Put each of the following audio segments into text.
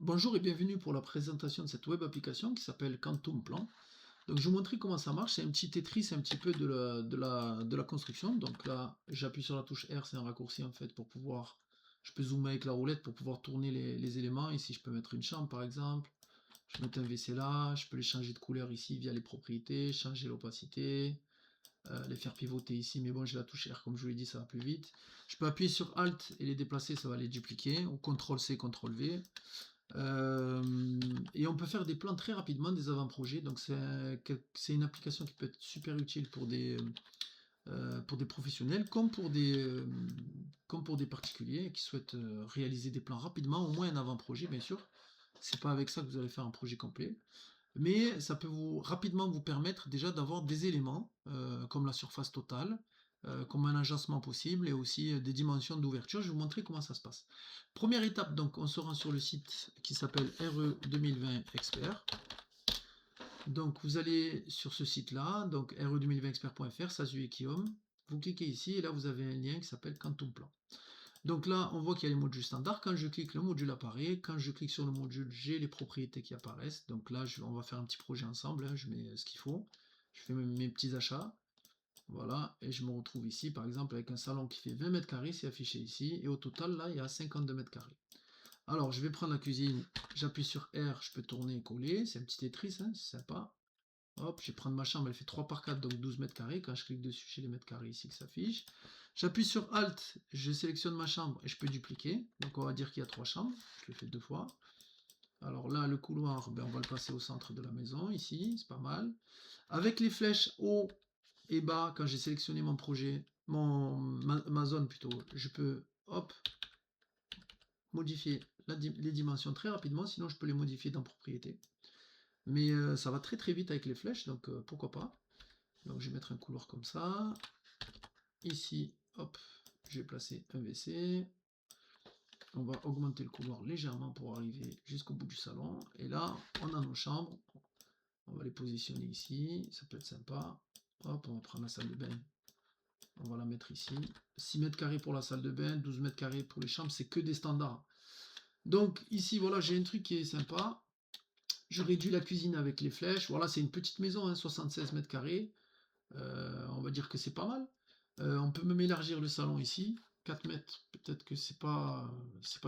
Bonjour et bienvenue pour la présentation de cette web application qui s'appelle Quantum Plan. Donc je vais vous montrer comment ça marche. C'est un petit Tetris un petit peu de la construction. Donc là, j'appuie sur la touche R, c'est un raccourci en fait pour pouvoir. Je peux zoomer avec la roulette pour pouvoir tourner les éléments. Ici, je peux mettre une chambre par exemple. Je mets un WC là. Je peux les changer de couleur ici via les propriétés, changer l'opacité, les faire pivoter ici. Mais bon, j'ai la touche R comme je vous l'ai dit, ça va plus vite. Je peux appuyer sur Alt et les déplacer, ça va les dupliquer. Ou CTRL C, CTRL V. Et on peut faire des plans très rapidement, des avant-projets. Donc c'est une application qui peut être super utile pour des professionnels comme pour des particuliers qui souhaitent réaliser des plans rapidement, au moins un avant-projet bien sûr. C'est pas avec ça que vous allez faire un projet complet. Mais ça peut rapidement vous permettre déjà d'avoir des éléments comme la surface totale, comme un agencement possible et aussi des dimensions d'ouverture. Je vais vous montrer comment ça se passe. Première étape, donc on se rend sur le site qui s'appelle RE 2020 Expert. Donc vous allez sur ce site-là, donc re2020expert.fr, Sasu et Guillaume. Vous cliquez ici et là vous avez un lien qui s'appelle Quantum Plan. Donc là, on voit qu'il y a les modules standards. Quand je clique, le module apparaît. Quand je clique sur le module, j'ai les propriétés qui apparaissent. Donc là, on va faire un petit projet ensemble. Je mets ce qu'il faut. Je fais mes petits achats. Voilà. Et je me retrouve ici, par exemple, avec un salon qui fait 20 mètres carrés. C'est affiché ici. Et au total, là, il y a 52 mètres carrés. Alors, je vais prendre la cuisine. J'appuie sur R. Je peux tourner et coller. C'est un petit Tetris. Hein, c'est sympa. Hop, je vais prendre ma chambre, elle fait 3 par 4, donc 12 mètres carrés. Quand je clique dessus, j'ai les mètres carrés ici qui s'affichent. J'appuie sur Alt, je sélectionne ma chambre et je peux dupliquer. Donc on va dire qu'il y a 3 chambres. Je le fais 2 fois. Alors là, le couloir, ben, on va le passer au centre de la maison, ici, c'est pas mal. Avec les flèches haut et bas, quand j'ai sélectionné mon projet, ma zone plutôt, je peux, hop, modifier les dimensions très rapidement, sinon je peux les modifier dans propriété. Mais ça va très très vite avec les flèches, donc pourquoi pas. Donc je vais mettre un couloir comme ça. Ici, hop, je vais placer un WC. On va augmenter le couloir légèrement pour arriver jusqu'au bout du salon. Et là, on a nos chambres. On va les positionner ici. Ça peut être sympa. Hop, on va prendre la salle de bain. On va la mettre ici. 6 mètres carrés pour la salle de bain, 12 mètres carrés pour les chambres. C'est que des standards. Donc ici, voilà, j'ai un truc qui est sympa. Je réduis la cuisine avec les flèches. Voilà, c'est une petite maison, hein, 76 mètres carrés. On va dire que c'est pas mal. On peut même élargir le salon ici. 4 mètres, peut-être que c'est pas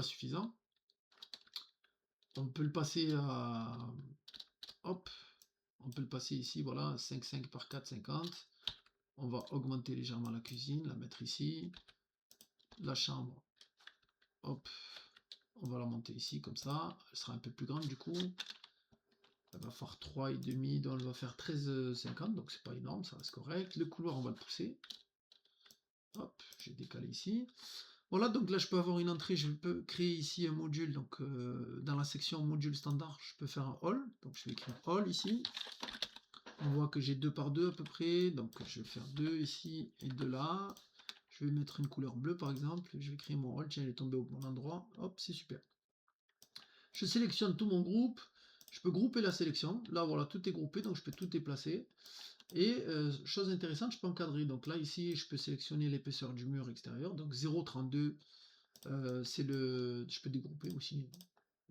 suffisant. On peut le passer à. Hop, on peut le passer ici, voilà, 5 par 4, 50. On va augmenter légèrement la cuisine, la mettre ici. La chambre, hop, on va la monter ici comme ça. Elle sera un peu plus grande du coup. Elle va faire 3,5, donc elle va faire 13,50, donc c'est pas énorme, ça reste correct. Le couloir, on va le pousser. Hop, j'ai décalé ici. Voilà, donc là je peux avoir une entrée, je peux créer ici un module, donc dans la section module standard, je peux faire un hall, donc je vais écrire hall ici. On voit que j'ai 2 par 2 à peu près, donc je vais faire 2 ici et 2 là. Je vais mettre une couleur bleue par exemple, je vais créer mon hall, tiens il est tombé au bon endroit, hop c'est super. Je sélectionne tout mon groupe, je peux grouper la sélection, là voilà tout est groupé, donc je peux tout déplacer. Et chose intéressante, je peux encadrer. Donc là, ici, je peux sélectionner l'épaisseur du mur extérieur. Donc 0,32, c'est le. Je peux dégrouper aussi.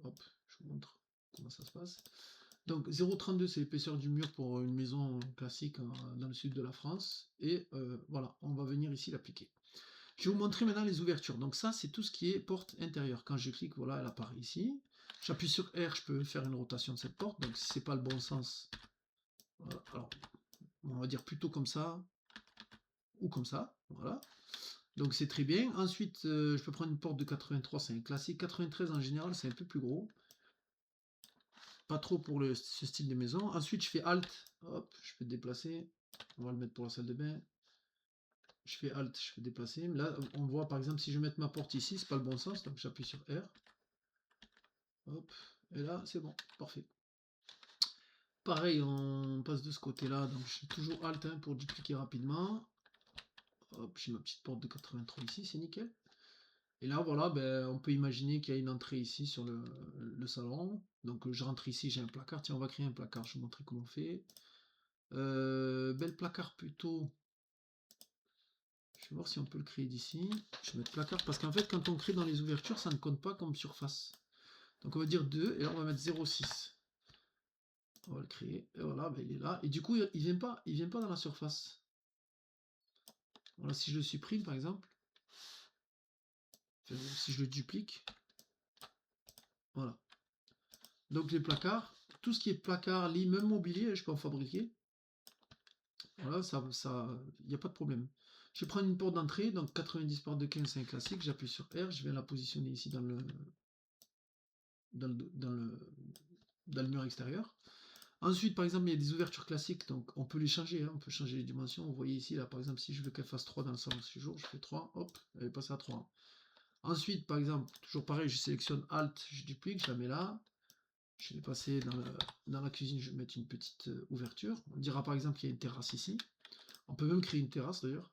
Hop, je vous montre comment ça se passe. Donc 0,32, c'est l'épaisseur du mur pour une maison classique dans le sud de la France. Et voilà, on va venir ici l'appliquer. Je vais vous montrer maintenant les ouvertures. Donc ça, c'est tout ce qui est porte intérieure. Quand je clique, voilà, elle apparaît ici. J'appuie sur R, je peux faire une rotation de cette porte. Donc si c'est pas le bon sens, voilà. Alors on va dire plutôt comme ça ou comme ça, voilà. Donc c'est très bien. Ensuite, je peux prendre une porte de 83, c'est un classique. 93 en général, c'est un peu plus gros. Pas trop pour ce style de maison. Ensuite, je fais Alt, hop, je peux déplacer. On va le mettre pour la salle de bain. Je fais Alt, je peux déplacer. Là, on voit par exemple si je mets ma porte ici, c'est pas le bon sens, donc j'appuie sur R. Hop, et là, c'est bon, parfait. Pareil, on passe de ce côté-là, donc je suis toujours Alt hein, pour dupliquer rapidement. Hop, j'ai ma petite porte de 83 ici, c'est nickel. Et là, voilà, ben, on peut imaginer qu'il y a une entrée ici sur le salon. Donc je rentre ici, j'ai un placard. Tiens, on va créer un placard, je vais vous montrer comment on fait. Le placard plutôt. Je vais voir si on peut le créer d'ici. Je vais mettre placard parce qu'en fait, quand on crée dans les ouvertures, ça ne compte pas comme surface. Donc on va dire 2, et là on va mettre 0,6. On va le créer, et voilà, ben, il est là. Et du coup, il vient pas dans la surface. Voilà, si je le supprime par exemple, enfin, si je le duplique, voilà. Donc les placards, tout ce qui est placard, lit, même mobilier, je peux en fabriquer. Voilà, il n'y a pas de problème. Je vais prendre une porte d'entrée, donc 90 portes de 15, c'est un classique. J'appuie sur R, je vais la positionner ici dans le mur extérieur. Ensuite, par exemple, il y a des ouvertures classiques, donc on peut les changer, hein, on peut changer les dimensions. Vous voyez ici, là, par exemple, si je veux qu'elle fasse 3 dans le salon de séjour, je fais 3, hop, elle est passée à 3. Ensuite, par exemple, toujours pareil, je sélectionne Alt, je duplique, je la mets là. Je vais passer dans la cuisine, je vais mettre une petite ouverture. On dira par exemple qu'il y a une terrasse ici. On peut même créer une terrasse d'ailleurs.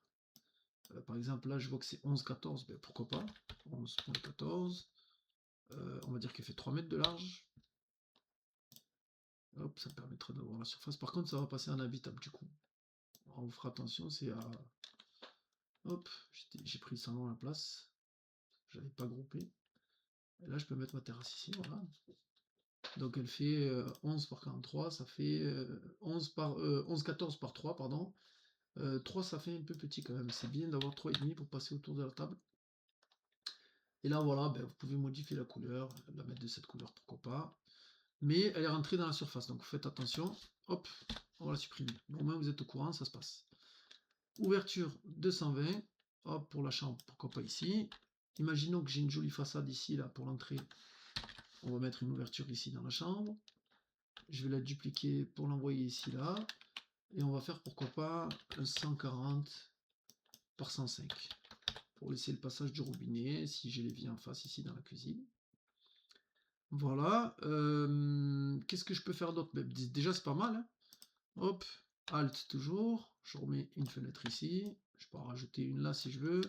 Par exemple, là, je vois que c'est 11,14, ben, pourquoi pas. 11,14. On va dire qu'elle fait 3 mètres de large. Hop, ça permettra d'avoir la surface. Par contre, ça va passer en habitable du coup. On fera attention, c'est à... Hop, j'ai pris ça dans la place. J'avais pas groupé. Et là, je peux mettre ma terrasse ici, voilà. Donc elle fait 11 par 43, ça fait 14 par 3, pardon. 3, ça fait un peu petit quand même. C'est bien d'avoir 3,5 pour passer autour de la table. Et là, voilà, ben, vous pouvez modifier la couleur, la mettre de cette couleur, pourquoi pas. Mais elle est rentrée dans la surface, donc faites attention. Hop, on va la supprimer. Au moins, vous êtes au courant, ça se passe. Ouverture 220. Hop, pour la chambre, pourquoi pas ici. Imaginons que j'ai une jolie façade ici, là, pour l'entrée. On va mettre une ouverture ici dans la chambre. Je vais la dupliquer pour l'envoyer ici, là. Et on va faire, pourquoi pas, un 140 par 105. Pour laisser le passage du robinet, si j'ai l'évier en face ici dans la cuisine. Voilà. Qu'est-ce que je peux faire d'autre? Déjà, c'est pas mal. Hein. Hop, Alt toujours. Je remets une fenêtre ici. Je peux en rajouter une là si je veux.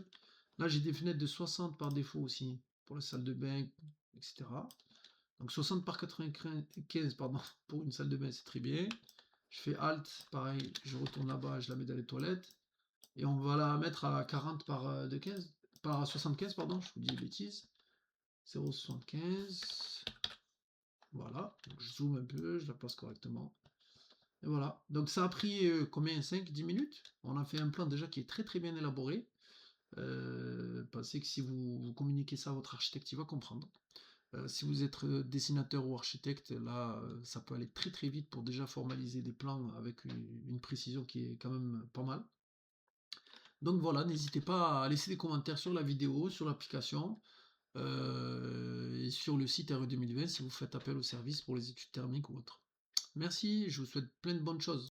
Là, j'ai des fenêtres de 60 par défaut aussi, pour la salle de bain, etc. Donc 60 par 95, pardon, pour une salle de bain, c'est très bien. Je fais Alt, pareil, je retourne là-bas, je la mets dans les toilettes. Et on va la mettre à 40 par 15, par 75, pardon, je vous dis des bêtises. 0,75. Voilà, donc je zoome un peu, je la place correctement. Et voilà, donc ça a pris combien? 5-10 minutes. On a fait un plan déjà qui est très très bien élaboré. Pensez que si vous communiquez ça à votre architecte, il va comprendre. Si vous êtes dessinateur ou architecte, là, ça peut aller très très vite pour déjà formaliser des plans avec une précision qui est quand même pas mal. Donc voilà, n'hésitez pas à laisser des commentaires sur la vidéo, sur l'application et sur le site RE 2020 si vous faites appel au service pour les études thermiques ou autres. Merci, je vous souhaite plein de bonnes choses.